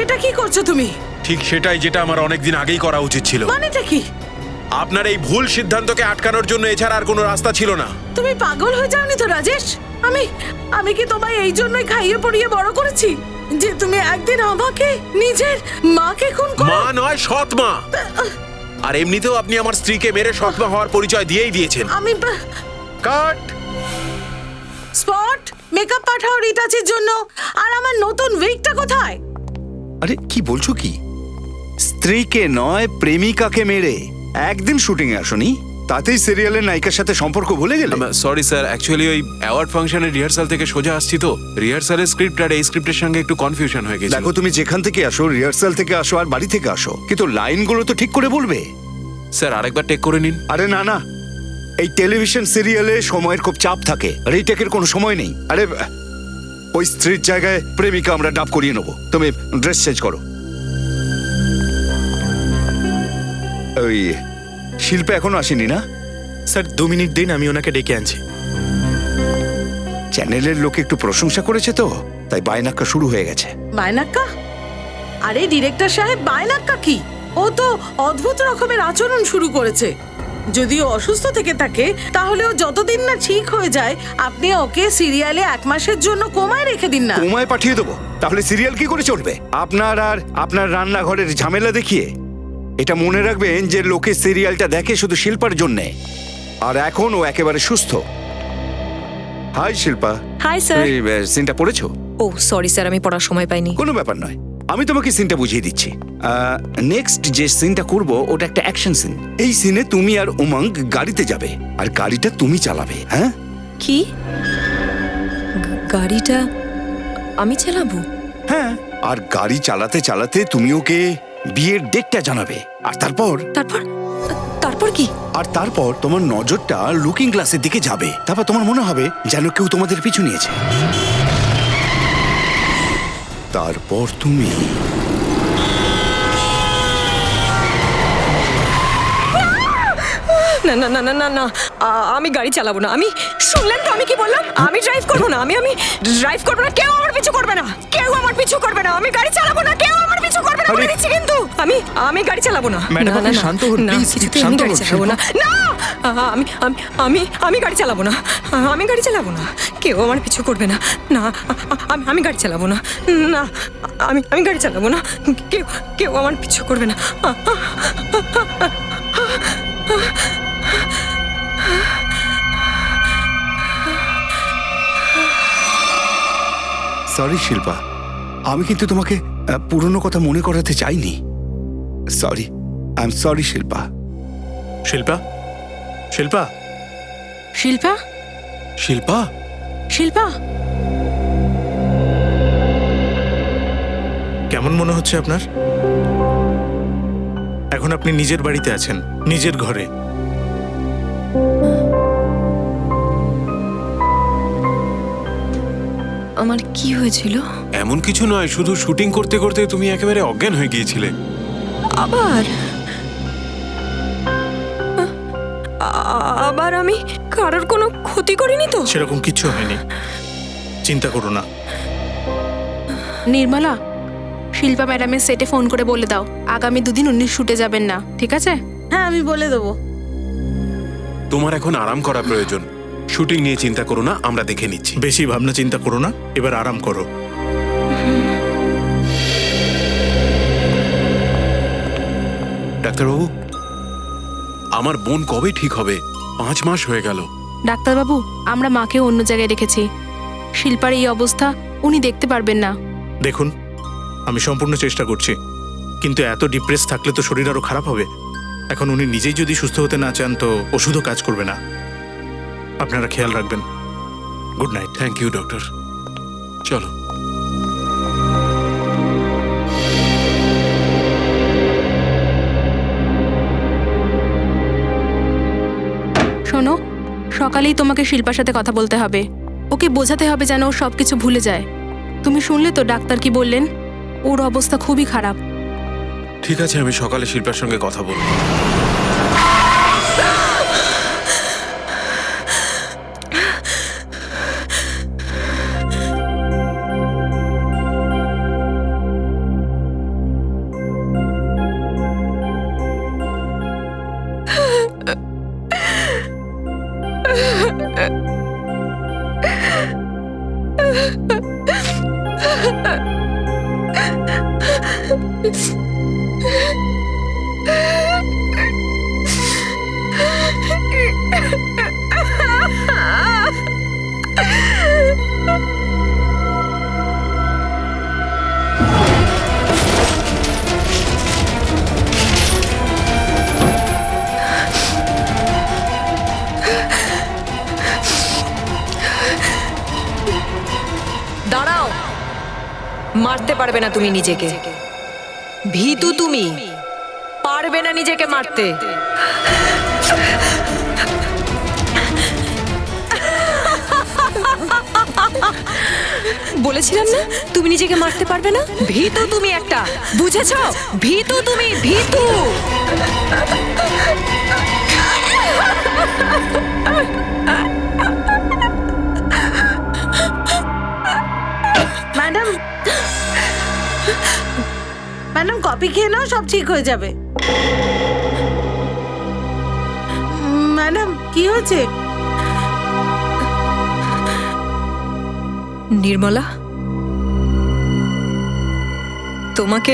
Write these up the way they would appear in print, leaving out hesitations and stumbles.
এটা কি করছো তুমি? ঠিক সেটাই যেটা আমার অনেকদিন আগেই করা উচিত ছিল। মানেটা কি? আপনার এই ভুল সিদ্ধান্তকে আটকানোর জন্য এছাড়া আর কোনো রাস্তা ছিল না। তুমি পাগল হয়ে যাওনি তো রাজেশ? আমি কি তোমায় এই জন্যই খাইয়ে পড়িয়ে বড় করেছি যে তুমি একদিন আমাকে নিজের মাকে খুন করো? মা নয়, সৎ মা। আর এমনিতেও আপনি আমার স্ত্রীকে মেরে সৎ মা হওয়ার পরিচয় দিয়েই দিয়েছেন। আমি কাট। স্পট মেকআপ পাঠাও রিটাচের জন্য। আর আমার নতুন উইগটা কোথায়? আরে কি বলছো কি? স্ত্রীকে নয় প্রেমিকাকে মেরে একদিন শুটিং এ আসনি, তাতেই সিরিয়ালের নায়িকার সাথে সম্পর্ক ভুলে গেলে? সরি স্যার, অ্যাকচুয়ালি ওই অ্যাওয়ার্ড ফাংশনের রিহার্সাল থেকে সোজা আসছি তো রিহার্সালের স্ক্রিপ্ট আর এই স্ক্রিপ্টের সঙ্গে একটু কনফিউশন হয়ে গেছে। দেখো, তুমি যেখান থেকে আসো, রিহার্সাল থেকে আসো আর বাড়ি থেকে আসো, কিন্তু লাইনগুলো তো ঠিক করে বলবে। স্যার আরেকবার টেক করে নিন। আরে না না, এই টেলিভিশন সিরিয়ালে সময়ের খুব চাপ থাকে, রিটেকের কোনো সময় নেই। আরে ওই স্ত্রীর জায়গায় প্রেমিকা আমরা ডাব করিয়ে নেবো। তুমি ড্রেস চেঞ্জ করো। ওই শিল্পা এখনো আসেনি না? স্যার 2 মিনিট দিন, আমি ওনাকে ডেকে আনছি। চ্যানেলের লোক একটু প্রশংসা করেছে তো, তাই বায়নাক্কা শুরু হয়ে গেছে। বায়নাক্কা? আরে ডিরেক্টর সাহেব, বায়নাক্কা কি? ও তো অদ্ভুত রকমের আচরণ শুরু করেছে। যদিও অসুস্থ থেকে থাকে, তাহলেও যতদিন না ঠিক হয়ে যায় আপনি ওকে সিরিয়ালে 1 মাসের জন্য কোমায় রেখে দিন না। কোমায় পাঠিয়ে দেবো? তাহলে সিরিয়াল কি করে চলবে? আপনার আর আপনার রান্নাঘরের ঝামেলা দেখিয়ে? এটা মনে রাখবেন যে লোকে সিরিয়ালটা দেখে শুধু শিল্পার জন্যে, আর এখন ও একেবারে সুস্থ। হাই শিল্পা। Hi sir. সিনটা পড়েছো? ও সরি স্যার, আমি পড়ার সময় পাইনি। কোনো ব্যাপার নয়, আমি তোমাকে সিনটা বুঝিয়ে দিচ্ছি। নেক্সট যে সিনটা করব ওটা একটা অ্যাকশন সিন। এই সিনে তুমি আর উমঙ্গ গাড়িতে যাবে, আর গাড়িটা তুমি চালাবে। হ্যাঁ? কি? গাড়িটা আমি চালাবো? হ্যাঁ, আর গাড়ি চালাতে চালাতে তুমি ওকে বিয়ের ডেটটা জানাবে। আর তারপর তারপর কি? আর তারপর তোমার নজরটা লুকিং গ্লাসের দিকে যাবে। তারপর তোমার মনে হবে যেন কেউ তোমাদের পিছু নিয়েছে। তারপর তুমি না না না না না না, আমি গাড়ি চালাবো না। আমি শুনলেন তো আমি কি বললাম? আমি ড্রাইভ করবো না। আমি ড্রাইভ করবো না। কেউ আমার পিছু করবে না। কেউ আমার পিছু করবে না। আমি গাড়ি চালাবো না। কেউ আমার পিছু করবে না বলে দিচ্ছি কিন্তু। আমি গাড়ি চালাবো না। ম্যাডাম, আপনি শান্ত হন, না, প্লিজ, কিছুতেই শান্ত আমি গাড়ি হন, চালাবো না। না, আমি গাড়ি চালাবো না। আমি গাড়ি চালাবো না। কেউ আমার পিছু করবে না। না, আমি গাড়ি চালাবো না। না, আমি গাড়ি চালাবো না। কেউ আমার পিছু করবে না। সরি শিল্পা, আমি কিন্তু তোমাকে পুরনো কথা মনে করাতে চাইনি। Sorry, I am sorry Shilpa. Shilpa, Shilpa, Shilpa? Shilpa? Shilpa? কেমন মনে হচ্ছে আপনার? এখন আপনি নিজের বাড়িতে আছেন, নিজের ঘরে। আমার কি হয়েছিল? এমন কিছু নয়, শুধু শুটিং করতে করতে তুমি একেবারে অজ্ঞান হয়ে গিয়েছিলে। আবার আমি কারোর কোনো ক্ষতি করিনি তো? সেরকম কিচ্ছু হয়নি, চিন্তা করো না। নির্মলা, শিল্পা ম্যাডামের সেটে ফোন করে বলে দাও আগামী 2 দিন উনি শুটে যাবেন না, ঠিক আছে? হ্যাঁ, আমি বলে দেবো। তোমার এখন আরাম করা প্রয়োজন। শুটিং নিয়ে চিন্তা করো না, আমরা দেখে নিচ্ছি। বেশি ভাবনা চিন্তা করো না, এবার আরাম করো। ডাক্তারবাবু, আমার বোন কবে ঠিক হবে? 5 মাস হয়ে গেল। ডাক্তারবাবু, আমরা মাকেও অন্য জায়গায় রেখেছি। শিল্পার এই অবস্থা উনি দেখতে পারবেন না। দেখুন, আমি সম্পূর্ণ চেষ্টা করছি, কিন্তু এত ডিপ্রেস থাকলে তো শরীর আরো খারাপ হবে। এখন উনি নিজেই যদি সুস্থ হতে না চান তো ওষুধও কাজ করবে না। আপনারা খেয়াল রাখবেন। Good night. Thank you doctor. চলো। শোনো, সকালেই তোমাকে শিল্পার সাথে কথা বলতে হবে। ওকে বোঝাতে হবে যেন ও সবকিছু ভুলে যায়। তুমি শুনলে তো ডাক্তার কি বললেন? ওর অবস্থা খুবই খারাপ। ঠিক আছে, আমি সকালে শিল্পার সঙ্গে কথা বলবো। দাঁড়াও, মারতে পারবে না তুমি নিজেকে। ভীতু তুমি, পারবে না নিজেকে মারতে। বলেছিলাম না তুমি নিজেকে মারতে পারবে না। ভীতু তুমি একটা, বুঝেছো? ভীতু তুমি, ভীতু। ম্যাডাম, ম্যাডাম কফি খেয়ে নাও, সব ঠিক হয়ে যাবে। ম্যাডাম কি হয়েছে? নির্মলা, তোমাকে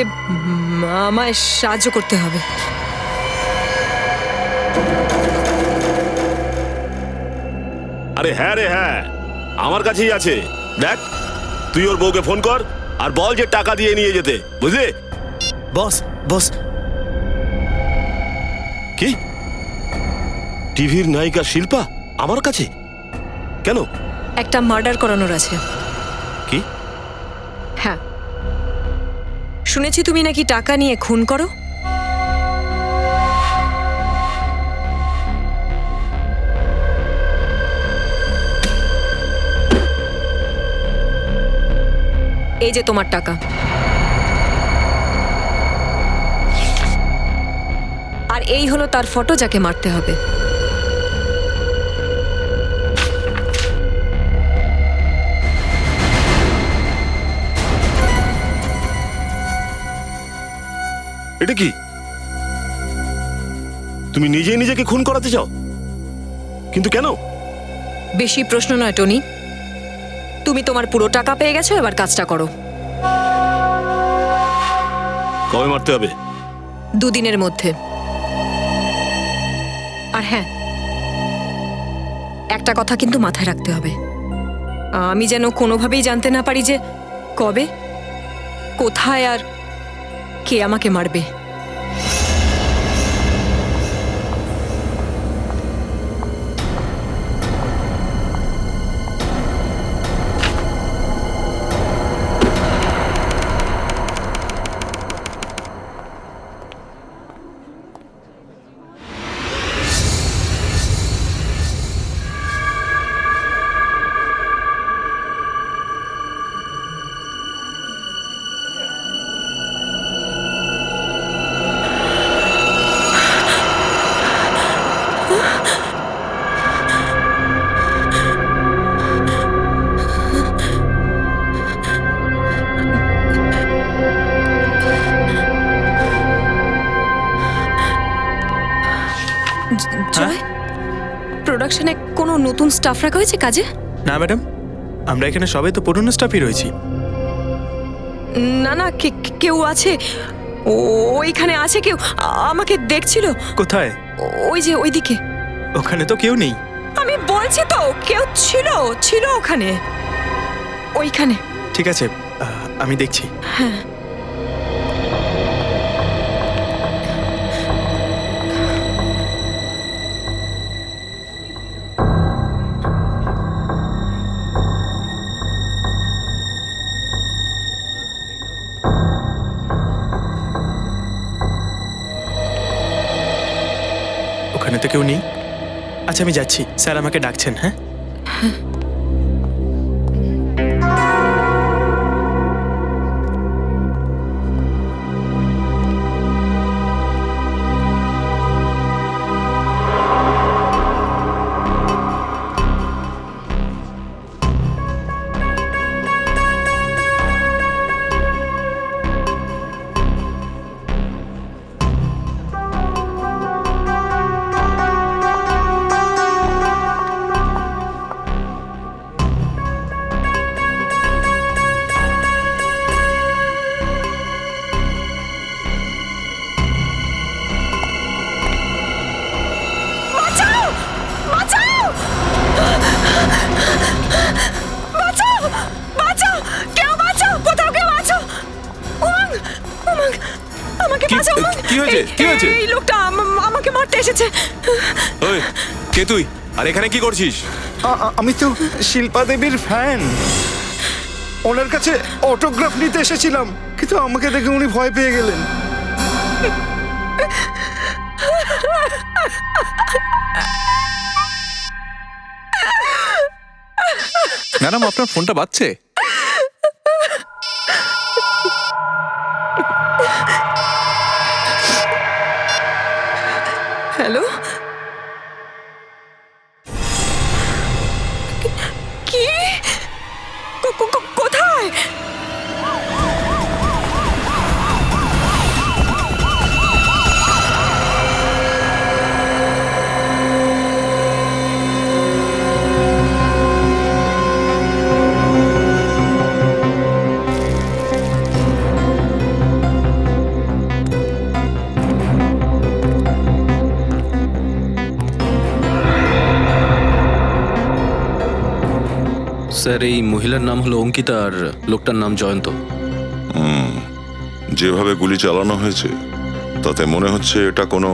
আমায় সাহায্য করতে হবে। আরে হ্যাঁ রে হ্যাঁ, আমার কাছেই আছে। দেখ, তুই ওর বউকে ফোন কর আর বল যে টাকা দিয়ে নিয়ে যেতে, বুঝলি? বস বস, কি? টিভির নায়িকা শিল্পা আমার কাছে কেন? একটা মার্ডার করানোর আছে। কি? হ্যাঁ, শুনেছি তুমি নাকি টাকা নিয়ে খুন করো। এই যে তোমার টাকা। আর এই হলো তার ফটো, যাকে মারতে হবে। এটা কি? তুমি নিজেই নিজেকে খুন করাতে চাও? কিন্তু কেন? বেশি প্রশ্ন নয় টনি, তুমি তোমার পুরো টাকা পেয়ে গেছো, এবার কাজটা করো। কবে মারতে হবে? 2 দিনের মধ্যে। আর হ্যাঁ, একটা কথা কিন্তু মাথায় রাখতে হবে, আমি যেন কোনোভাবেই জানতে না পারি যে কবে, কোথায় আর কে আমাকে মারবে। জয়, প্রোডাকশনে কোনো নতুন স্টাফ রাখা হয়েছে কাজে? না ম্যাডাম, আমরা এখানে সবাই তো পুরনো স্টাফই রয়েছি। না না, কেউ আছে, ওইখানে আছে কেউ, আমাকে দেখছিল। কোথায়? ওই যে ওইদিকে। ওখানে তো কেউ নেই। আমি বলছি তো, কেউ ছিল ছিল ওখানে, ওইখানে। ঠিক আছে, আমি দেখছি। হ্যাঁ, ওখানে তো কেউ নেই। আচ্ছা, আমি যাচ্ছি, স্যার আমাকে ডাকছেন। হ্যাঁ, আমাকে কি- বাঁচাও আমাকে। কি হয়েছে? কি হয়েছে? এই লোকটা আমাকে মারতে এসেছে। ওই কে তুই আর এখানে কি করছিস? আমি তো শিল্পা দেবীর ফ্যান, ওনার কাছে অটোগ্রাফ নিতে এসেছিলাম, কিন্তু আমাকে দেখে উনি ভয় পেয়ে গেলেন। ম্যাডাম আপনার ফোনটা বাজছে। হ্যালো, কি কোথায়? স্যার এই মহিলার নাম হলো অঙ্কিতা আর লোকটার নাম জয়ন্ত। যেভাবে গুলি চালানো হয়েছে তাতে মনে হচ্ছে এটা কোনো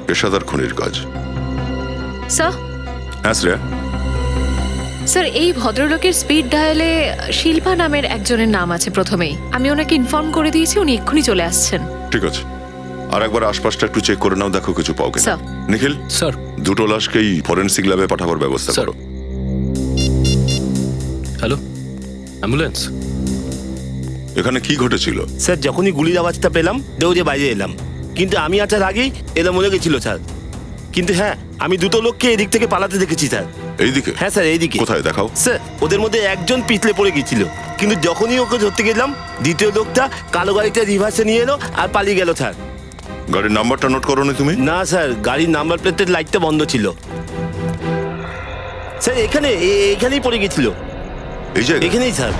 পেশাদার খুনির কাজ। স্যার হ্যাঁ শ্রেয়া, স্যার এই ভদ্রলোকের স্পিড ডায়ালে শিল্পা নামের একজনের নাম আছে প্রথমেই। আমি ওনাকে ইনফর্ম করে দিয়েছি, উনি এক্ষুনি চলে আসছেন। ঠিক আছে, আর একবার আশপাশটা একটু চেক করে নাও, দেখো কিছু পাও কিনা। স্যার। নিখিল, স্যার। দুটো লাশকেই ফরেনসিক ল্যাবে পাঠাবার ব্যবস্থা স্যার। করো। Hello, ambulance. এখানে কি ঘটেছিল? স্যার যখনই গুলির আওয়াজটা পেলাম দৌড়ে বাইরে এলাম, কিন্তু আমি আসার আগেই এরা মরে গেছিল স্যার। কিন্তু হ্যাঁ, আমি দুটো লোককে এদিক থেকে পালাতে দেখেছি স্যার। এইদিকে? হ্যাঁ স্যার, এইদিকে। কোথায় দেখাও? স্যার ওদের মধ্যে একজন পিছলে পড়ে গেছিল, কিন্তু যখনই ওকে ধরতে গেলাম দ্বিতীয় লোকটা কালো গাড়িটা রিভার্সে নিয়ে এলো আর পালিয়ে গেল স্যার। গাড়ির নাম্বারটা নোট করো নি তুমি? না স্যার, গাড়ির নাম্বার প্লেটের লাইটটা বন্ধ ছিল স্যার। এখানেই পড়ে গেছিল, এই জায়গায়? এখানেই স্যার।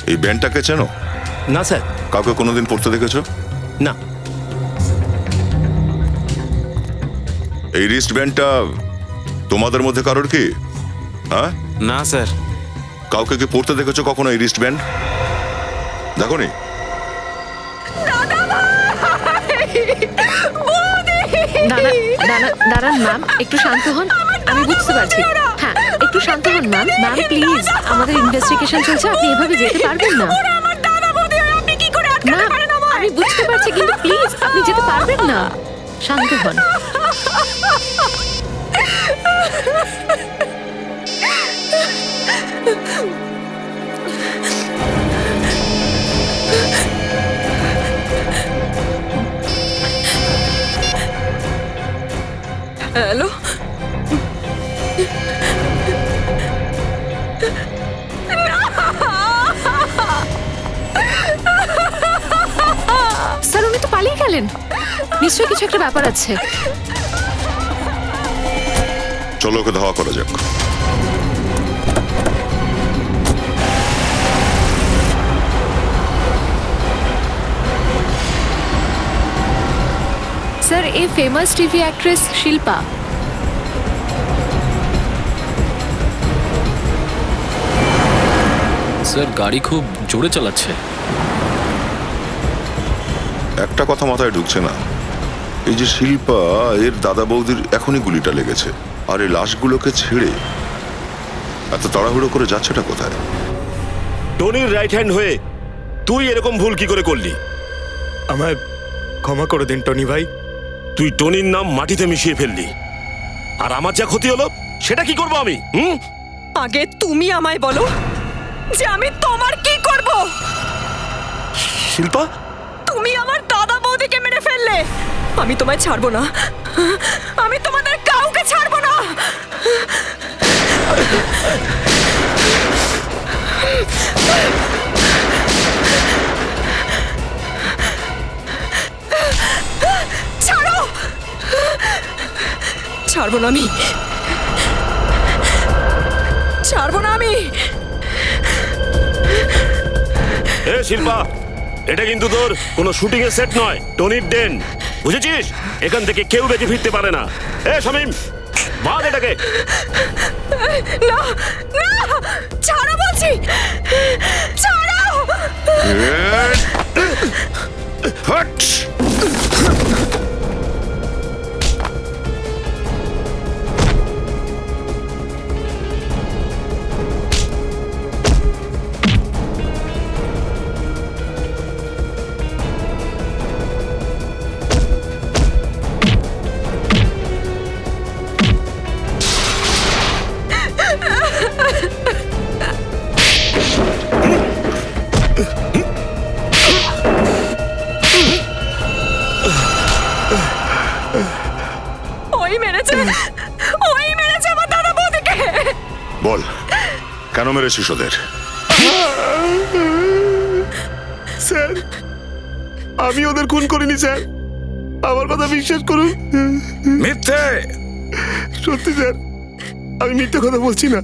এই ব্যান্ডটাকে চেনো? না স্যার। কাউকে কোনোদিন পড়তে দেখেছো? না। এই রিস্ট ব্যান্ডটা তোমাদের মধ্যে কারোর কি? হ্যাঁ? না স্যার। কাউকে কি পড়তে দেখেছো কখনো এই রিস্ট ব্যান্ড? দেখোনি? দাঁড়ান ম্যাম, একটু শান্ত হন। আমি বুঝতে পারছি। হ্যাঁ, একটু শান্ত হন ম্যাম। ম্যাম প্লিজ, আমাদের ইনভেস্টিগেশন চলছে, আপনি এভাবে যেতে পারবেন না। ম্যাম আমি বুঝতে পারছি, কিন্তু প্লিজ আপনি যেতে পারবেন না। শান্ত হন। হ্যালো, স্যার উনি তো পালিয়ে গেলেন, নিশ্চয়ই কিছু একটা ব্যাপার আছে। চলো ওকে ধাওয়া করা যাক। স্যার এই famous TV actress Shilpa. Sir গাড়ি খুব জোরে চালাচ্ছে। একটা কথা মাথায় ঢুকছে না, এই যে শিল্পা, এর দাদা বৌদির এখনই গুলিটা লেগেছে, আর এই লাশগুলোকে ছেড়ে এত তাড়াহুড়ো করে যাচ্ছেটা কোথায়? টনির রাইট হ্যান্ড হয়ে তুই এরকম ভুল কি করে করলি? আমায় ক্ষমা করে দিন টনি ভাই। তুই টনির নাম মাটিতে মিশিয়ে ফেললি, আর আমার যা ক্ষতি হলো সেটা কি করবো আমি? আগে তুমি আমায় বলো যে আমি তোমার কি করব। শিল্পা, তুমি আমার দাদা বৌদিকে মেরে ফেললে, আমি তোমায় ছাড়বো না, আমি তোমাদের কাউকে ছাড়বো না। ছাড়ো, ছাড়বো না, আমি ছাড়বো না আমি। এ শিল্পা, এটা কিন্তু তোর কোনো শুটিং এর সেট নয়, টনির ডেন, বুঝেছিস? এখান থেকে কেউ বেঁচে ফিরতে পারে না। এ শামিম, বাদ এটাকে। না না, ছাড়ো বলছি, ছাড়ো। হট! ওই মেরেছে, ওই মেরেছে আমার দাদা বৌদিকে। বল, কেন মেরেছিস ওদের? স্যার, আমি ওদের খুন করিনি স্যার, আমার কথা বিশ্বাস করুন। মিথ্যে! সত্যি স্যার, আমি মিথ্যে কথা বলছি না,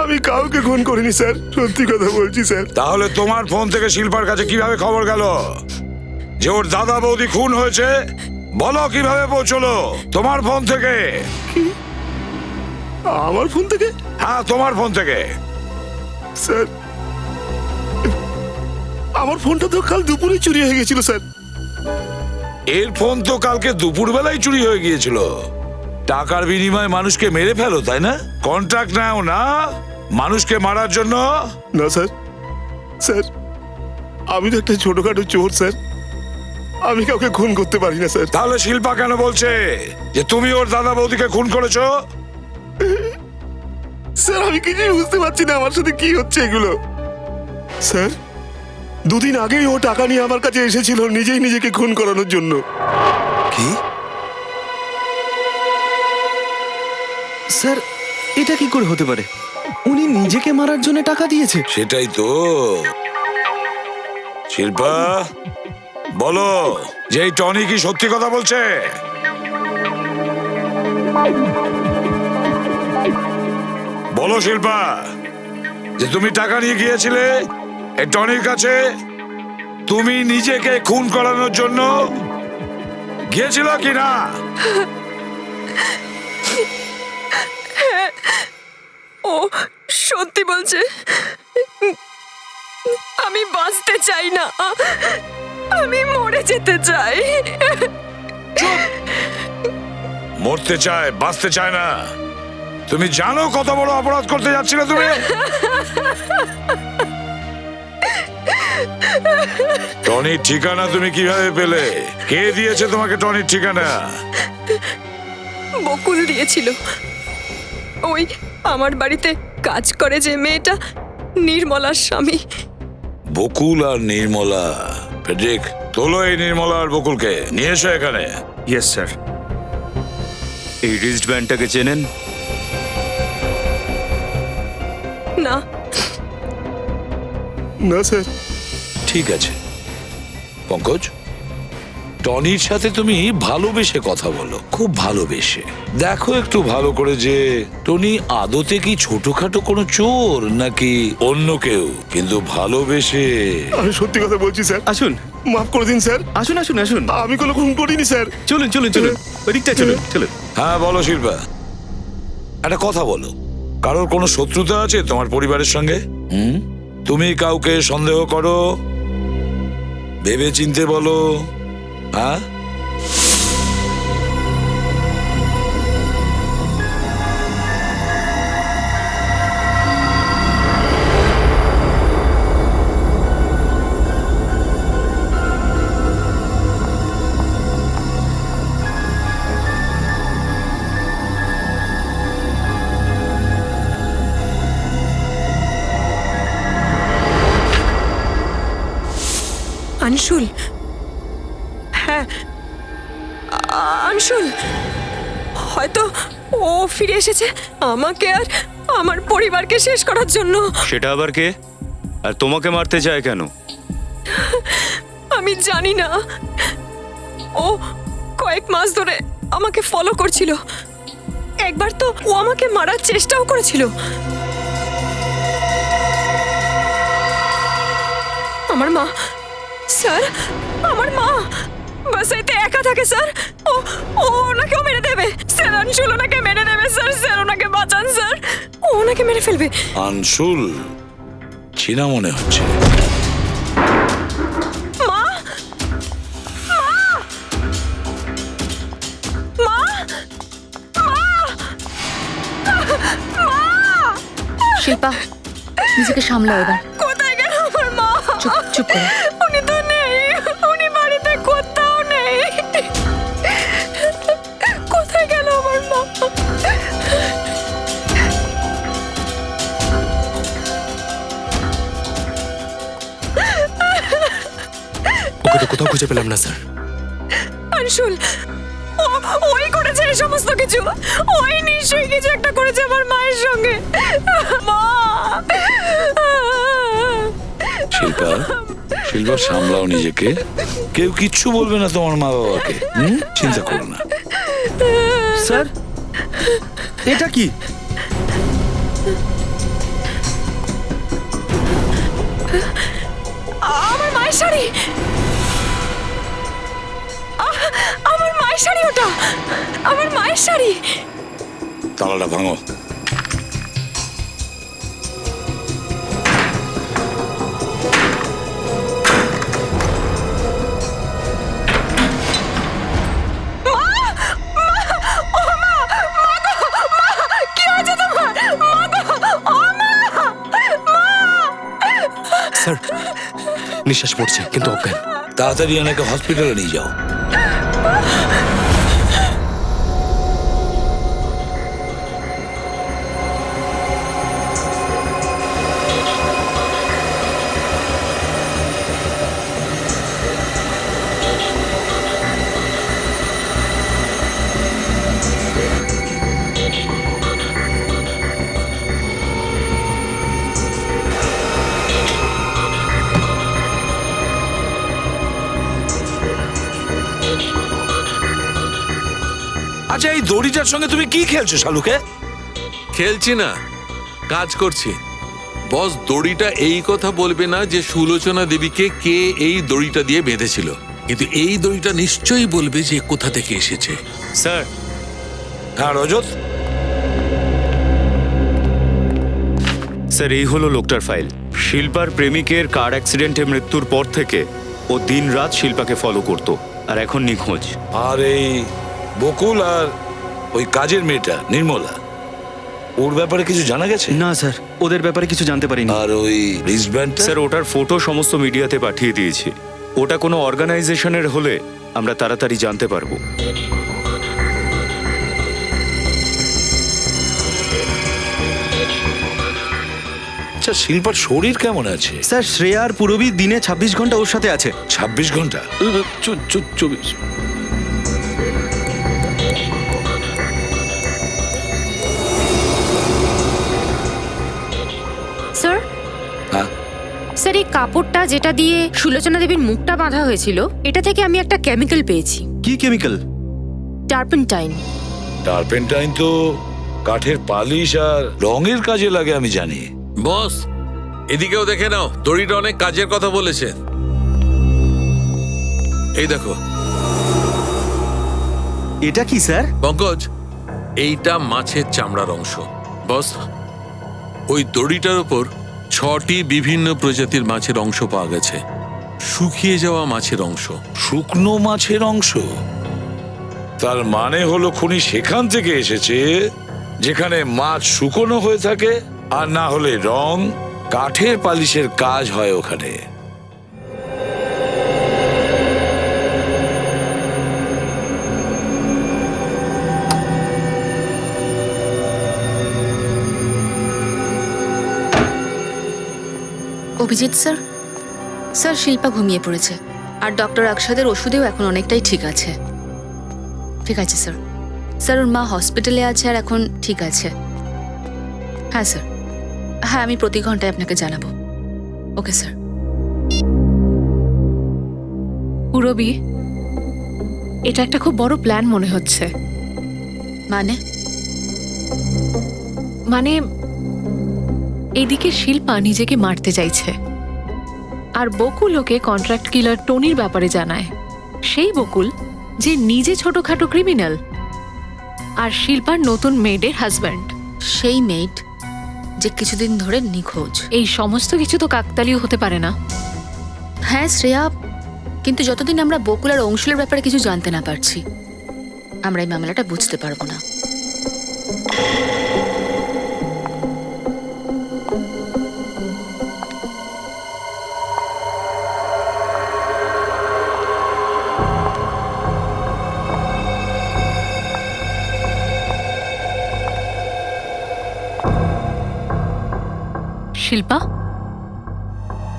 আমি কাউকে খুন করিনি স্যার, সত্যি কথা বলছি স্যার। তাহলে তোমার ফোন থেকে শিল্পার কাছে কিভাবে খবর গেল যে ওর দাদা বৌদি খুন হয়েছে? বলো কিভাবে পৌঁছলো তোমার ফোন থেকে? আমার ফোন থেকে? হ্যাঁ, তোমার ফোন থেকে। স্যার, আমার ফোনটা তো কাল দুপুরে চুরি হয়ে গেছিল স্যার। এর ফোন তো কালকে দুপুর বেলায় চুরি হয়ে গিয়েছিল। টাকার বিনিময়ে মানুষকে মেরে ফেলো, তাই না? কন্ট্রাক্ট নাও না মানুষকে মারার জন্য? না স্যার, স্যার আমি তো একটা ছোটখাটো চোর স্যার, আমি কাউকে খুন করতে পারি না স্যার। তাহলে শিল্পা কেন বলছে যে তুমি ওর দাদা বৌদিকে খুন করেছো? স্যার আমি কিছুই বুঝতে পারছি না আমার সাথে কি হচ্ছে এগুলো। স্যার, দুদিন আগেই ও টাকা নিয়ে আমার কাছে এসেছিল নিজেই নিজেকে খুন করানোর জন্য। কি? স্যার, এটা কি করে হতে পারে? উনি নিজেকে মারার জন্য টাকা দিয়েছে? সেটাই তো। শিল্পা, বলো যে এই টনি কি সত্যি কথা বলছে? বলো শিল্পা, যে তুমি টাকা নিয়ে গিয়েছিলে এই টনির কাছে, তুমি নিজেকে খুন করানোর জন্য গিয়েছিল কি না? ও সত্যি বলছে, আমি বাঁচতে চাই না, আমি মরে যেতে চাই। মরতে চায়, বাঁচতে চায় না। তুমি জানো কত বড় অপরাধ করতে যাচ্ছিলে তুমি? টনির ঠিকানা তুমি কিভাবে পেলে? কে দিয়েছে তোমাকে টনির ঠিকানা? বকুল দিয়েছিল। ওই আমার বাড়িতে কাজ করে যে মেয়েটা, নির্মলার স্বামী। বকুল আর নির্মলা। ফেডরিক, তোলো এই নির্মলা আর বকুলকে নিয়ে এসো এখানে। Yes sir. এই রিস্ট ব্যান্ডটাকে চেনেন? না না স্যার। ঠিক আছে পঙ্কজ, টনির সাথে তুমি ভালোবেসে কথা বলো, খুব ভালোবেসে। দেখো একটু ভালো করে যে টনি আদতে কি ছোটখাটো কোনো চোর নাকি অন্য কেউ, কিন্তু ভালোবেসে। আমি সত্যি কথা বলছি স্যার। আসুন, মাফ করে দিন স্যার। আসুন, আসুন, আসুন। আমি কোনো খুন করিনি স্যার। চলুন, চলুন, চলুন, ওইদিকটা চলুন, চলুন। হ্যাঁ বলো শিল্পা, একটা কথা বলো, কারোর কোনো শত্রুতা আছে তোমার পরিবারের সঙ্গে? তুমি কাউকে সন্দেহ করো? ভেবে চিনতে বলো। হ্যাঁ, আনশুল, হ্যাঁ আনশুল, হয়তো ও ফিরে এসেছে আমাকে আর আমার পরিবারকে শেষ করার জন্য। সেটা আবার কে? আর তোমাকে মারতে চায় কেন? আমি জানি না, ও কয়েক মাস ধরে আমাকে ফলো করছিল। একবার তো ও আমাকে মারার চেষ্টাও করেছিল। আমার মা, স্যার, আমার মা বাসাইতে একা থাকে স্যার। ও ও ওনাকেও মেরে দেবে স্যার। আনশুল ওনাকে মেরে দেবে স্যার। স্যার ওনাকে বাঁচান স্যার, ও ওনাকে মেরে ফেলবে। আনশুল চীনা মনে হচ্ছে। মা, মা, মা, শিল্পা, নিজেকে সামলাও এবার। কোথায় গেল আমার মা? চুপ করো। উনি তো নেই, উনি বাড়িতে কোথাও নেই। কোথায় গেল আমার মা? ওকে তো কোথাও খুঁজে পেলাম না স্যার। আনশুল, ওই করেছে এই সমস্ত কিছু। ওই নিশ্চয়ই কিছু একটা করেছে আমার মায়ের সঙ্গে। মা, শিল্পা, শিল্পা সামলাও নিজেকে। কেউ কিচ্ছু বলবে না তোমার মা বাবাকে। চিন্তা করো না। স্যার, এটা কি? আমার মায়ের শাড়ি, আমার মায়ের শাড়ি, ওটা আমার মায়ের শাড়ি। তালাটা ভাঙো। স্যার, নিঃশ্বাস পড়ছে কিন্তু অজ্ঞান। তাড়াতাড়ি এনাকে হসপিটালে নিয়ে যাও। আচ্ছা, এই দড়িটার সঙ্গে তুমি কি খেলছো শালুকে? খেলছি না, কাজ করছি। বস দড়িটা এই কথা বলবে না যে সুলোচনা দেবীকে কে এই দড়িটা দিয়ে বেঁধেছিল, কিন্তু এই দড়িটা নিশ্চয়ই বলবে যে কোথা থেকে এসেছে। স্যার। হ্যাঁ রজত। স্যার, এই হলো লোকটার ফাইল। শিল্পার প্রেমিকের কার অ্যাক্সিডেন্টে মৃত্যুর পর থেকে ও দিনরাত শিল্পাকে ফলো করত, আর এখন নিখোঁজ। আর এই বকুল আর ওই কাজের মেয়েটা নির্মলা, ওর ব্যাপারে কিছু জানা গেছে? না স্যার, ওদের ব্যাপারে কিছু জানতে পারিনি। আর ওই রিস্টব্যান্ডটা? স্যার, ওটার ফটো সমস্ত মিডিয়াতে পাঠিয়ে দিয়েছি। ওটা কোনো অর্গানাইজেশনের হলে আমরা তাড়াতাড়ি জানতে পারবো। আচ্ছা, শিল্পার শরীর কেমন আছে? স্যার, শ্রেয়া আর পুরবী দিনে 26 ঘন্টা ওর সাথে আছে। 26 ঘন্টা? 24। স্যার, হ্যাঁ স্যার, এই কাপড়টা যেটা দিয়ে সুলোচনা দেবীর মুখটা বাঁধা হয়েছিল, এটা থেকে আমি একটা কেমিক্যাল পেয়েছি। কি কেমিক্যাল? টার্পেন্টাইন। টার্পেন্টাইন তো কাঠের পালিশ আর রঙের কাজে লাগে আমি জানি। বস, এদিকেও দেখে নাও, দড়িটা অনেক কাজের কথা বলেছে। এই দেখো। এটা কি স্যার? পঙ্কজ, এইটা মাছের চামড়ার অংশ। বস, ওই দড়িটার উপর 6টি বিভিন্ন প্রজাতির মাছের অংশ পাওয়া গেছে। শুকিয়ে যাওয়া মাছের অংশ। শুকনো মাছের অংশ? তার মানে হলো খুনি সেখান থেকে এসেছে যেখানে মাছ শুকনো হয়ে থাকে, আর না হলে রং কাঠের পালিশের কাজ হয় ওখানে। অভিজিৎ স্যার, স্যার, শিল্পা ঘুমিয়ে পড়েছে, আর ডক্টর আকশাদের ওষুধেও এখন অনেকটাই ঠিক আছে। ঠিক আছে স্যার। স্যার, ওর মা হসপিটালে আছে আর এখন ঠিক আছে। হ্যাঁ স্যার, হ্যাঁ, আমি প্রতি ঘন্টায় আপনাকে জানাবো। Okay sir. পুরবী, এটা একটা খুব বড় প্ল্যান মনে হচ্ছে। মানে এইদিকে শিল্পা নিজেকে মারতে চাইছে, আর বকুল ওকে কন্ট্রাক্ট কিলার টনির ব্যাপারে জানায়। সেই বকুল যে নিজে ছোটখাটো ক্রিমিনাল আর শিল্পার নতুন মেয়েদের হাজব্যান্ড। সেই মেড যে কিছুদিন ধরে নিখোঁজ। এই সমস্ত কিছু তো কাকতালীয় হতে পারে না। হ্যাঁ শ্রেয়া, কিন্তু যতদিন আমরা বকুল আর অংশুলের ব্যাপারে কিছু জানতে না পারছি, আমরা এই মামলাটা বুঝতে পারবো না। শিল্পা,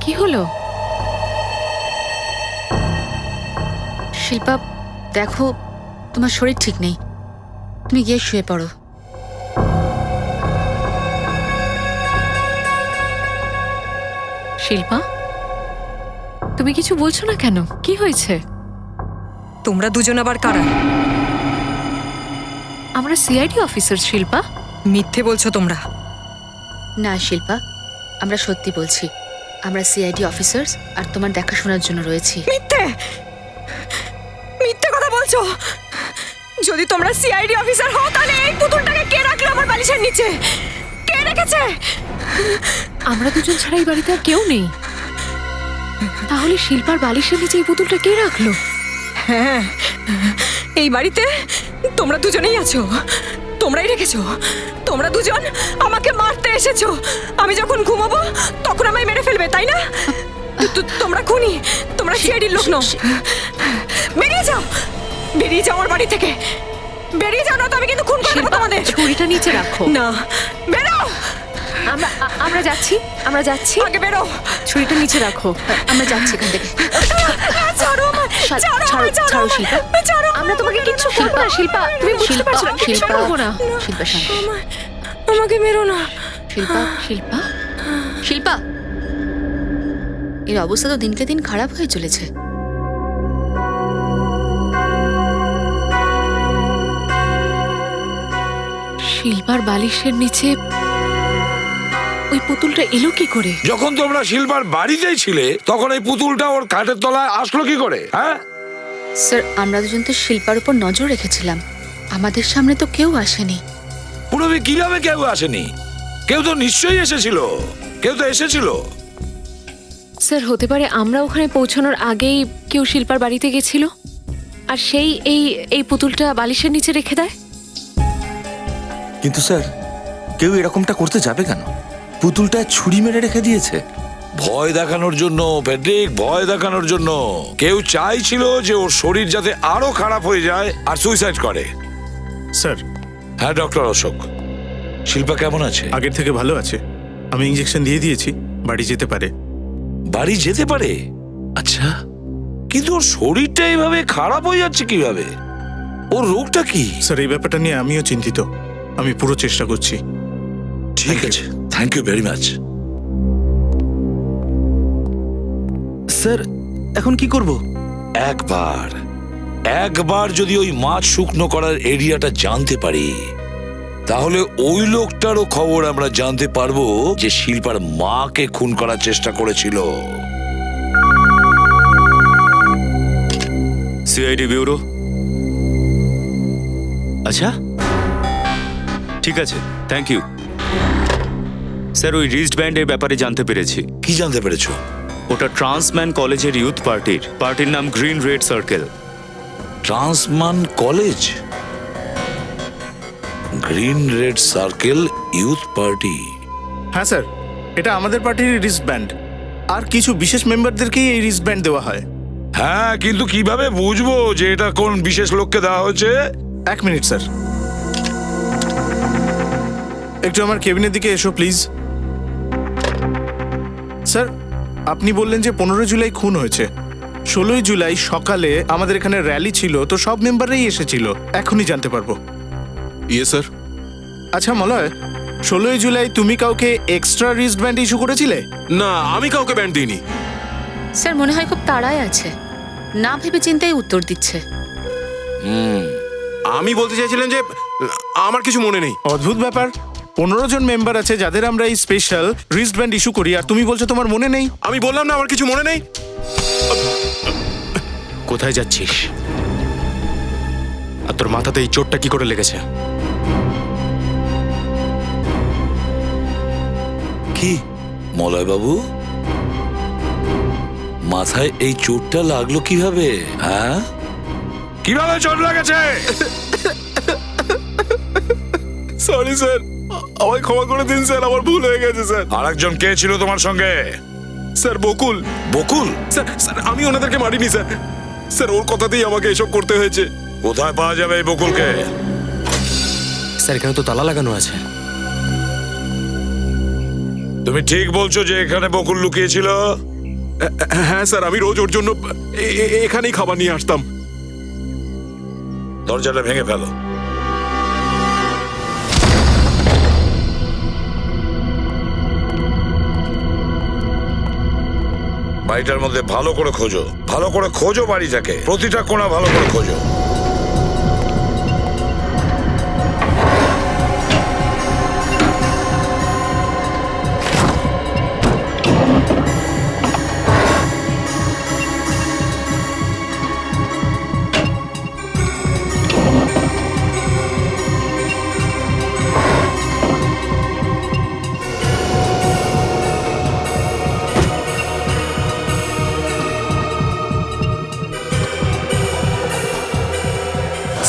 কি হলো? শিল্পা দেখো, তোমার শরীর ঠিক নেই, তুমি গিয়ে শুয়ে পড়ো। শিল্পা, তুমি কিছু বলছো না কেন? কি হয়েছে? তোমরা দুজন আবার কারা? আমরা সিআইডি অফিসার। শিল্পা, মিথ্যে বলছো তোমরা। না শিল্পা, আমরা সত্যি বলছি, আমরা সিআইডি অফিসার্স আর তোমার দেখাশোনার জন্য রয়েছি। মিথ্যে মিথ্যে কথা বলছো। যদি তোমরা সিআইডি অফিসার হও তাহলে এই পুতুলটাকে কে রাখলো আমার বালিশের নিচে? কে রেখেছে? আমরা দুজন ছাড়া এই বাড়িতে আর কেউ নেই। তাহলে শিল্পার বালিশের নিচে এই পুতুলটা কে রাখলো? হ্যাঁ, এই বাড়িতে তোমরা দুজনেই আছো, তোমরাই রেখেছো। তোমরা দুজন আমাকে মারতে এসেছো। আমি যখন ঘুমাবো তখন আমায় মেরে ফেলবে, তাই না? তোমরা খুনি, তোমরা সিআইডির লোক নও। বেরিয়ে যাও, বেরিয়ে যাও আমার বাড়ি থেকে। বেরিয়ে যাও, না তো আমি কিন্তু খুন করে দেবো তোমাদের। ছুরিটা নিচে রাখো। না, বেরো। আমরা যাচ্ছি, আমরা যাচ্ছি। আগে বেরো। ছুরিটা নিচে রাখো। আমরা যাচ্ছি এখান থেকে। ছাড়ো আমায়, ছাড়ো আমায়, ছাড়ো শিল্পা, ছাড়ো। আমরা তোমাকে কিচ্ছু করবো না। শিল্পা, তুমি বুঝতে পারছো না, কিচ্ছু করবো না। শিল্পা শান্ত। আমাকে মেরো না। শিল্পা, শিল্পা, শিল্পা, এর অবস্থা তো দিনকে দিন খারাপ হয়ে চলেছে। শিল্পার বালিশের নিচে ওই পুতুলটা এলো কি করে? যখন তোমরা শিল্পার বাড়িতেই ছিলে তখন এই পুতুলটা ওর খাটের তলায় আসলো কি করে? হ্যাঁ স্যার, আমরা দুজন তো শিল্পার উপর নজর রেখেছিলাম, আমাদের সামনে তো কেউ আসেনি। পুরবি কিভাবে কেউ আসেনি? কেউ তো নিশ্চয়ই এসেছিল, কেউ তো এসেছিল। স্যার, হতে পারে আমরা ওখানে পৌঁছানোর আগেই কেউ শিল্পার বাড়িতে গেছিল আর সেই এই পুতুলটা বালিশের নিচে রেখে দেয়। কিন্তু স্যার, কেউ এরকমটা করতে যাবে কেন? পুতুলটা ছুরি মেরে রেখে দিয়েছে। ভয় দেখানোর জন্য, প্যাট্রিক, ভয় দেখানোর জন্য। কেউ চাইছিল যে ওর শরীর যাতে আরো খারাপ হয়ে যায় আর সুইসাইড করে। স্যার। হ্যাঁ ডক্টর অশোক, শিল্পা কেমন আছে? আগের থেকে ভালো আছে। আমি ইঞ্জেকশন দিয়ে দিয়েছি, বাড়ি যেতে পারে। বাড়ি যেতে পারে? আচ্ছা, কিন্তু ওর শরীরটা এইভাবে খারাপ হয়ে যাচ্ছে কিভাবে? ওর রোগটা কি? স্যার, এই ব্যাপারটা নিয়ে আমিও চিন্তিত। আমি পুরো চেষ্টা করছি। ঠিক আছে, thank you very much. Sir, এখন কি করব? একবার যদি ওই মাছ শুকনো করার এরিয়াটা জানতে পারি, তাহলে ওই লোকটারও খবর আমরা জানতে পারবো যে শিল্পার মাকে খুন করার চেষ্টা করেছিল। CID bureau. আচ্ছা, ঠিক আছে, থ্যাংক ইউ। স্যার, ওই রিস্ট ব্যান্ডের ব্যাপারে জানতে পেরেছি। কি জানতে পেরেছো? ওটা ট্রান্সম্যান কলেজের ইউথ পার্টির নাম green red circle. Transman college, green red circle youth party. হ্যাঁ স্যার, এটা আমাদের পার্টির রিস্ট ব্যান্ড। আর কিছু বিশেষ মেম্বারদেরকেই এই রিস্ট ব্যান্ড দেওয়া হয়। হ্যাঁ, কিন্তু কিভাবে বুঝবো যে এটা কোন বিশেষ লোককে দেওয়া হয়েছে? 1 মিনিট স্যার, একটু আমার কেবিনের দিকে এসো প্লিজ। স্যার, আপনি বললেন যে 15 জুলাই খুন হয়েছে। 16 জুলাই সকালে আমাদের এখানে র্যালি ছিল, তো সব মেম্বাররাই এসেছিল। এখনই জানতে পারবো। ইয়ে স্যার। আচ্ছা মলয়, 16 জুলাই তুমি কাউকে এক্সট্রা রিস্ট ব্যান্ড ইস্যু করেছিলে? না, আমি কাউকে ব্যান্ড দিইনি। স্যার, মনে হয় খুব তাড়ায় আছে, না ভেবে চিন্তাই উত্তর দিচ্ছে। আমি বলতে চাইছিলাম যে আমার কিছু মনে নেই। অদ্ভুত ব্যাপার, 15 জন মেম্বার আছে যাদের আমরা এই স্পেশাল রিস্টব্যান্ড ইস্যু করি, আর তুমি বলছো তোমার মনে নেই। আমি বললাম না আমার কিছু মনে নেই। কোথায় যাচ্ছিস? আর তোর মাথাতে এই চোটটা কি করে লেগেছে? কি মলয় বাবু, মাথায় এই চোটটা লাগলো কিভাবে? হ্যাঁ, কিভাবে চোট লাগেছে? সরি স্যার, আমায় ক্ষমা করে দিন স্যার, আমার ভুল হয়ে গেছে স্যার। আরেকজন কে ছিল তোমার সঙ্গে? স্যার বকুল। বকুল? স্যার স্যার আমি ওনাদেরকে মারিনি স্যার। স্যার ওর কথাতেই আমাকে এসব করতে হয়েছে। কোথায় পাওয়া যাবে এই বকুলকে? স্যার এখানে তো তালা লাগানো আছে। তুমি ঠিক বলছো যে এখানে বকুল লুকিয়েছিল? হ্যাঁ স্যার, আমি রোজ ওর জন্য এখানেই খাবার নিয়ে আসতাম। দরজাটা ভেঙে ফেলো। বাড়িটার মধ্যে ভালো করে খোঁজো, ভালো করে খোঁজো বাড়িটাকে, প্রতিটা কোণা ভালো করে খোঁজো।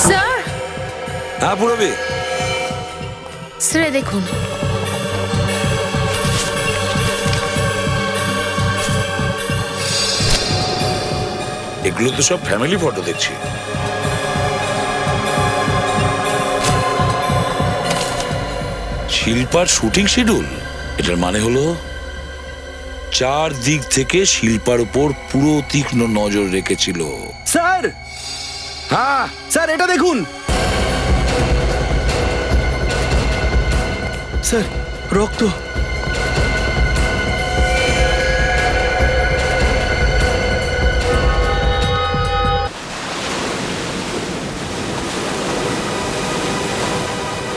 স্যার, হ্যাঁ পুরবি, স্যার দেখুন। এগুলো তো সব ফ্যামিলি ফটো দেখছি। শিল্পার শুটিং শিডিউল। এটার মানে হলো চারদিক থেকে শিল্পার উপর পুরো তীক্ষ্ণ নজর রেখেছিল। স্যার, হ্যাঁ স্যার এটা দেখুন। স্যার রক্ত।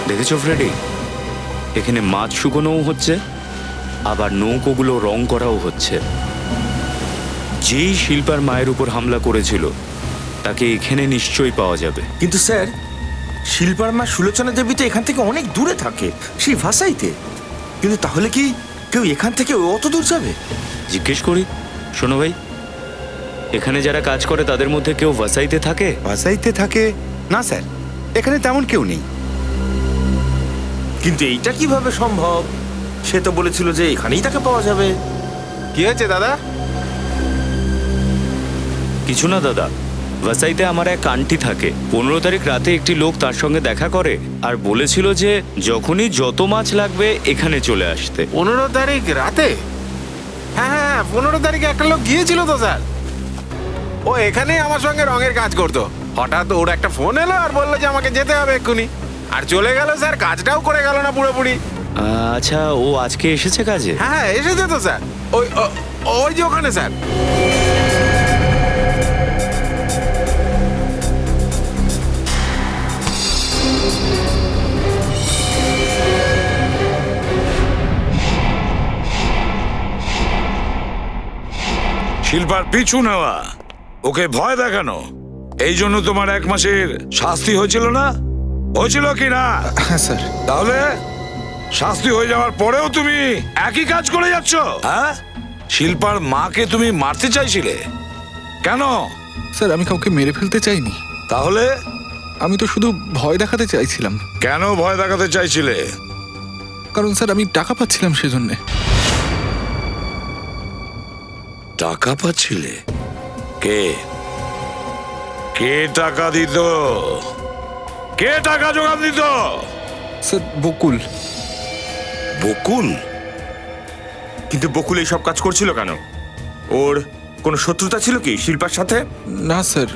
দেখেছো ফ্রেডি, এখানে মাছ শুকোনোও হচ্ছে, আবার নৌকোগুলো রং করাও হচ্ছে। যেই শিল্পার মায়ের উপর হামলা করেছিল তাকে এখানে নিশ্চয়ই পাওয়া যাবে। কিন্তু স্যার, শিল্পার মা সুলোচনা দেবী তো এখান থেকে অনেক দূরে থাকে, সেই ভাষাইতে। কিন্তু তাহলে কি কেউ এখান থেকে অত দূর যাবে? জিজ্ঞেস করি। শোনো ভাই, এখানে যারা কাজ করে তাদের মধ্যে কেউ ভাসাইতে থাকে? ভাসাইতে থাকে না স্যার, এখানে তেমন কেউ নেই। কিন্তু এইটা কিভাবে সম্ভব? সে তো বলেছিল যে এখানেই তাকে পাওয়া যাবে। কি হয়েছে দাদা? কিছু না দাদা, ভাসাইতে আমার এক আন্টি থাকে। 15 তারিখ রাতে একটি লোক তার সঙ্গে দেখা করে আর বলেছিল যে যখনই যত মাছ লাগবে এখানে চলে আসতে। 15 তারিখ রাতে? হ্যাঁ হ্যাঁ, 15 তারিখে একটা লোক গিয়েছিল তো স্যার। ও এখানেই আমার সঙ্গে রঙের কাজ করতো। হঠাৎ ওর একটা ফোন এলো আর বললো যে আমাকে যেতে হবে এক্ষুনি, আর চলে গেল স্যার। কাজটাও করে গেল না পুরোপুরি। আচ্ছা, ও আজকে এসেছে কাজে? হ্যাঁ এসেছে তো স্যার, ওই যে ওখানে স্যার। শিল্পার পিছু নেওয়া, ওকে ভয় দেখানো, এই জন্য তোমার 1 মাসের শাস্তি হয়েছিল না? হয়েছিল কি না? হ্যাঁ স্যার। তাহলে শাস্তি হয়ে যাওয়ার পরেও তুমি একই কাজ করে যাচ্ছ? হ্যাঁ, শিল্পার মাকে তুমি মারতে চাইছিলে কেন? স্যার আমি কাউকে মেরে ফেলতে চাইনি। তাহলে? আমি তো শুধু ভয় দেখাতে চাইছিলাম। কেন ভয় দেখাতে চাইছিলে? কারণ স্যার আমি টাকা পাচ্ছিলাম সেজন্যে। টাকা পাচ্ছিলে? কে কে টাকা দিত? কে টাকা জোগান দিত? স্যার বকুল। বকুল? কিন্তু বকুল এই সব কাজ করছিল কেন? ওর কোনো শত্রুতা ছিল কি শিল্পার সাথে? না স্যার,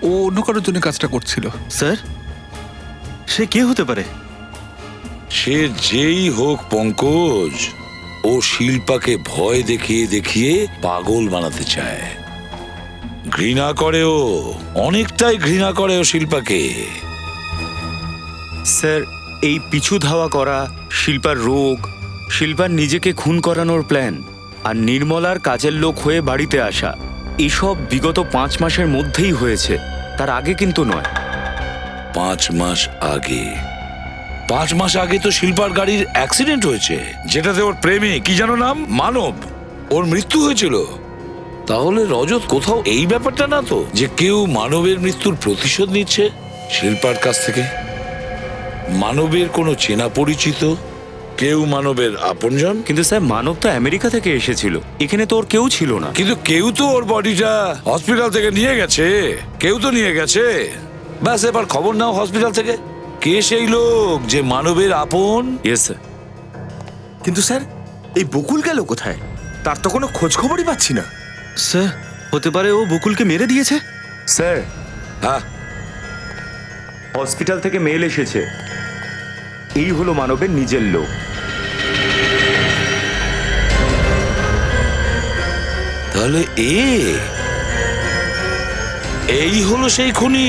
ও অন্য কারোর জন্য কাজটা করছিল। স্যার, সে কে হতে পারে? সে যেই হোক পঙ্কজ, ও শিল্পাকে ভয় দেখিয়ে দেখিয়ে পাগল বানাতে চায়। ঘৃণা করে ও, অনেকটাই ঘৃণা করে ও শিল্পাকে। স্যার এই পিছু ধাওয়া করা, শিল্পার রোগ, শিল্পার নিজেকে খুন করানোর প্ল্যান, আর নির্মলার কাজের লোক হয়ে বাড়িতে আসা, এসব বিগত 5 মাসের মধ্যেই হয়েছে, তার আগে কিন্তু নয়। 5 মাস আগে? 5 মাস আগে তো শিল্পার গাড়ির অ্যাক্সিডেন্ট হয়েছে, যেটাতে ওর প্রেমে কি যেন নাম, মানব, ওর মৃত্যু হয়েছিল। তাহলে রজত কোথাও এই ব্যাপারটা না তো, যে কেউ মানবের মৃত্যুর প্রতিশোধ নিচ্ছে শিল্পার কাছ থেকে? মানবের কোনো চেনা পরিচিত কেউ, মানবের আপনজন? কিন্তু স্যার, মানব তো আমেরিকা থেকে এসেছিল, এখানে তো ওর কেউ ছিল না। কিন্তু কেউ তো ওর বডিটা হসপিটাল থেকে নিয়ে গেছে, কেউ তো নিয়ে গেছে। ব্যাস, এবার খবর নাও হসপিটাল থেকে, কে সেই লোক যে মানবের আপন। Yes sir. কিন্তু স্যার, এই বকুল গেল কোথায়? তার তো কোনো খোঁজ খবরই পাচ্ছি না। স্যার, হতে পারে ও বকুলকে মেরে দিয়েছে। স্যার, হ্যাঁ, হসপিটাল থেকে মেল এসেছে, এই হলো মানবের নিজের লোক। তাহলে এই হলো সেই খুনি।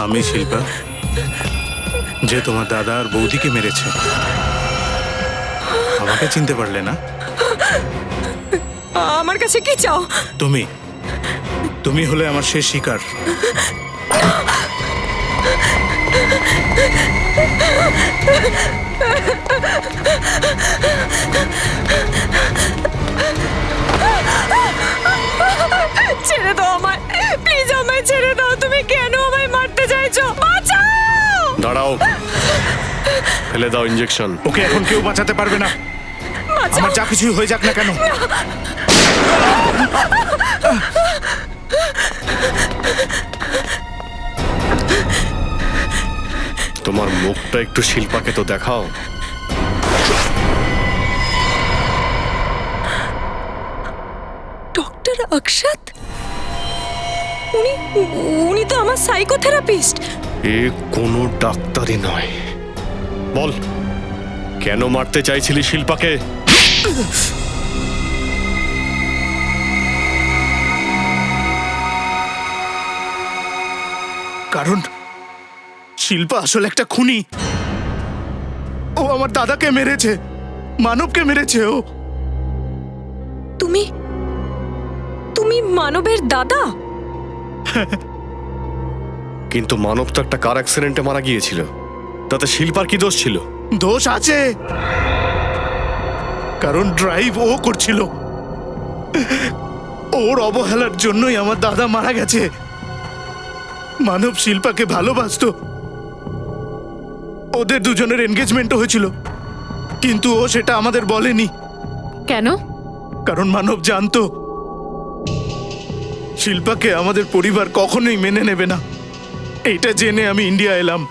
আমি শিল্পা, যে তোমার দাদা আর বৌদিকে মেরেছে। আমাকে চিনতে পারলে না? আমার কাছে কি চাও? তুমি হলে আমার শেষ শিকার। ছেড়ে দাও আমায়, প্লিজ আমায় ছেড়ে দাও। তুমি কেন আমায় মারতে চাইছো? বাঁচাও! দাঁড়াও, ফেলে দাও ইঞ্জেকশন। ওকে এখন কেউ বাঁচাতে পারবে না, আমার যা কিছুই হয়ে যাক না কেন। তোমার মুখটা একটু শিল্পাকে তো দেখাও। ডক্টর অক্ষত? উনি তো আমার সাইকোথেরাপিস্ট। এ কোনো ডাক্তারই নয়। বল, কেন মারতে চাইছিলি শিল্পাকে? কারণ শিল্পা আসলে একটা খুনি। ও আমার দাদাকে মেরেছে, মানবকে মেরেছে। ও তুমি মানবের দাদা? কিন্তু মানব তো একটা কার অ্যাক্সিডেন্টে মারা গিয়েছিল, তাতে শিল্পার কি দোষ ছিল? দোষ আছে, কারণ ড্রাইভ ও করছিল। ওর অবহেলার জন্যই আমার দাদা মারা গেছে। মানব শিল্পাকে ভালোবাসতো, ওদের দুজনের এনগেজমেন্টও হয়েছিল, কিন্তু ও সেটা আমাদের বলেনি। কেন? কারণ মানব জানতো শিল্পাকে আমাদের পরিবার কখনোই মেনে নেবে না। এইটা জেনে আমি ইন্ডিয়া এলাম।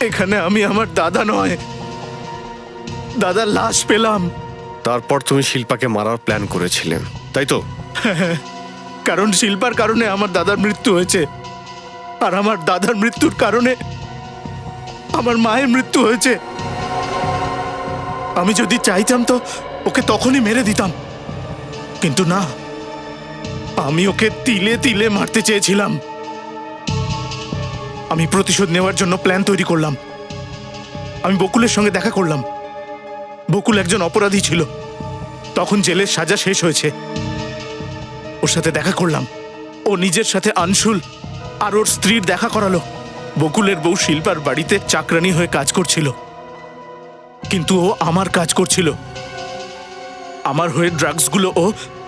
এখানে আমি আমার দাদা নয়, দাদার লাশ পেলাম। তারপর তুমি শিল্পাকে মারার প্ল্যান করেছিলে, তাই তো? কারণ শিল্পার কারণে আমার দাদার মৃত্যু হয়েছে, আর আমার দাদার মৃত্যুর কারণে আমার মায়ের মৃত্যু হয়েছে। আমি যদি চাইতাম তো ওকে তখনই মেরে দিতাম, কিন্তু না, আমি ওকে তিলে তিলে মারতে চেয়েছিলাম। আমি প্রতিশোধ নেওয়ার জন্য প্ল্যান তৈরি করলাম। আমি বকুলের সঙ্গে দেখা করলাম। বকুল একজন অপরাধী ছিল, তখন জেলের সাজা শেষ হয়েছে। ওর সাথে দেখা করলাম। ও নিজের সাথে আনশুল আর ওর স্ত্রীর দেখা করালো। বকুলের বউ শিল্পার বাড়িতে চাকরানি হয়ে কাজ করছিল, কিন্তু ও আমার কাজ করছিল। আমার হয়ে ড্রাগসগুলো ও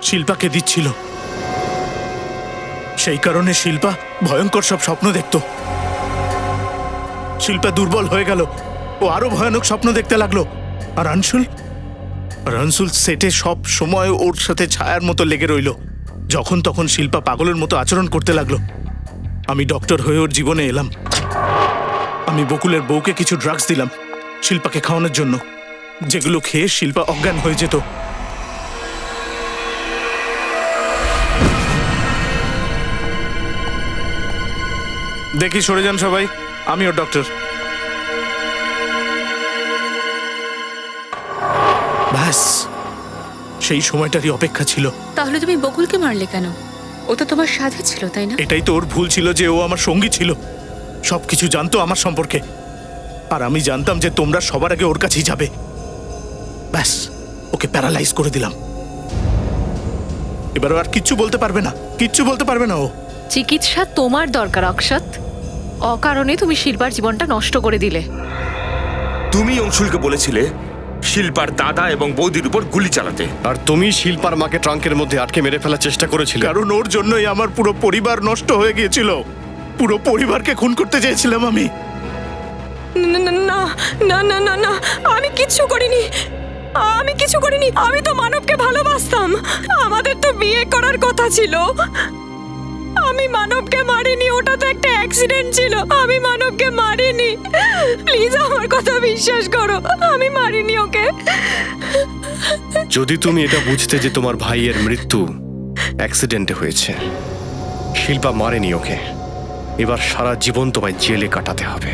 শিল্পাকে দিচ্ছিল। সেই কারণে শিল্পা ভয়ঙ্কর সব স্বপ্ন দেখত। শিল্পা দুর্বল হয়ে গেল, ও আরো ভয়ানক স্বপ্ন দেখতে লাগলো। আর আনশুল সেটে সব সময় ওর সাথে ছায়ার মতো লেগে রইল। যখন তখন শিল্পা পাগলের মতো আচরণ করতে লাগলো। আমি ডক্টর হয়ে ওর জীবনে এলাম। আমি বকুলের বউকে কিছু ড্রাগস দিলাম শিল্পাকে খাওয়ানোর জন্য, যেগুলো খেয়ে শিল্পা অজ্ঞান হয়ে যেত। দেখি সরে যান সবাই, আমি ওর ডক্টর। ব্যাস, সেই সময়টারই অপেক্ষা ছিল। তাহলে তুমি বকুলকে মারলে কেন? ও তো তোমার সাথে ছিল, তাই না? এটাই তো ওর ভুল ছিল যে ও আমার সঙ্গী ছিল, সবকিছু জানতো আমার সম্পর্কে। আর আমি জানতাম যে তোমরা সবার আগে ওর কাছেই যাবে। ব্যাস, ওকে প্যারালাইজ করে দিলাম। এবার আর কিচ্ছু বলতে পারবে না, কিচ্ছু বলতে পারবে না ও। চিকিৎসা তোমার দরকার অক্ষত। অকারণে তুমি শিল্পার জীবনটা নষ্ট করে দিলে। তুমি অংশুলকে বলেছিলে শিল্পার দাদা এবং বৌদির উপর গুলি চালাতে, আর তুমি শিল্পার মাকে ট্রাঙ্কের মধ্যে আটকে মেরে ফেলার চেষ্টা করেছিলে। কারণ ওর জন্যই আমার পুরো পরিবার নষ্ট হয়ে গিয়েছিল। পুরো পরিবারকে খুন করতে চেয়েছিলাম আমি। না না না না না না, আমি কিচ্ছু করিনি, আমি কিছু করিনি। আমি তো মানবকে ভালোবাসতাম, আমাদের তো বিয়ে করার কথা ছিল। আমি মানবকে মারিনি, ওটা তো একটা অ্যাক্সিডেন্ট ছিল। আমি মানবকে মারিনি, প্লিজ আমার কথা বিশ্বাস করো, আমি মারিনি ওকে। যদি তুমি এটা বুঝতে যে তোমার ভাইয়ের মৃত্যু অ্যাক্সিডেন্টে হয়েছে, শিল্পা মারেনি ওকে, এবার সারা জীবন তোমায় জেলে কাটাতে হবে।